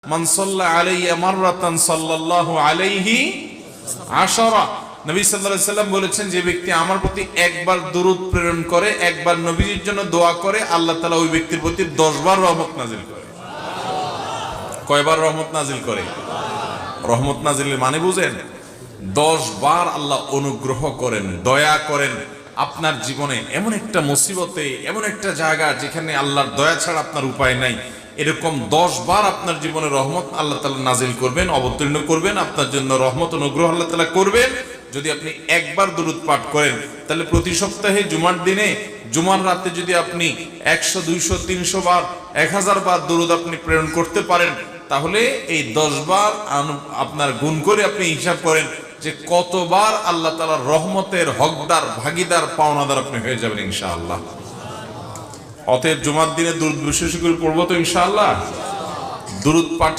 মান সাল্লা আলাইয়া মাররাতান সাল্লাল্লাহু আলাইহি আশারা। নবী সাল্লাল্লাহু আলাইহি সাল্লাম বলেছেন, যে ব্যক্তি আমার প্রতি একবার দরুদ প্রেরণ করে, একবার নবীজির জন্য দোয়া করে, আল্লাহ তাআলা ওই ব্যক্তির প্রতি 10 বার রহমত নাজিল করে। কয়বার রহমত নাজিল করে? রহমত নাজিলের মানে বুঝেন? 10 বার আল্লাহ অনুগ্রহ করেন, দয়া করেন আপনার জীবনে। এমন একটা মুসিবতে, এমন একটা জায়গা যেখানে আল্লাহর দয়া ছাড়া আপনার উপায় নাই, এরকম 10 বার আপনার জীবনে রহমত আল্লাহ তাআলা নাজিল করবেন, অবতীর্ণ করবেন, আপনার জন্য রহমত অনুগ্রহ আল্লাহ তাআলা করবেন। যদি আপনি একবার দরুদ পাঠ করেন, তাহলে প্রতি সপ্তাহে জুমার দিনে, জুমার রাতে যদি আপনি 100, 200, 300 বার, 1000 বার দরুদ আপনি প্রেরণ করতে পারেন, তাহলে এই 10 বার আপনার গুণ করে আপনি হিসাব করেন যে কতবার আল্লাহ তাআলার রহমতের হকদার, ভাগীদার, পাওনাদার আপনি হয়ে যাবেন ইনশাআল্লাহ। অতএব জুমার দিনে দরুদ বিশেষ করে পড়বো তো ইনশাআল্লাহ। দরুদ পাঠ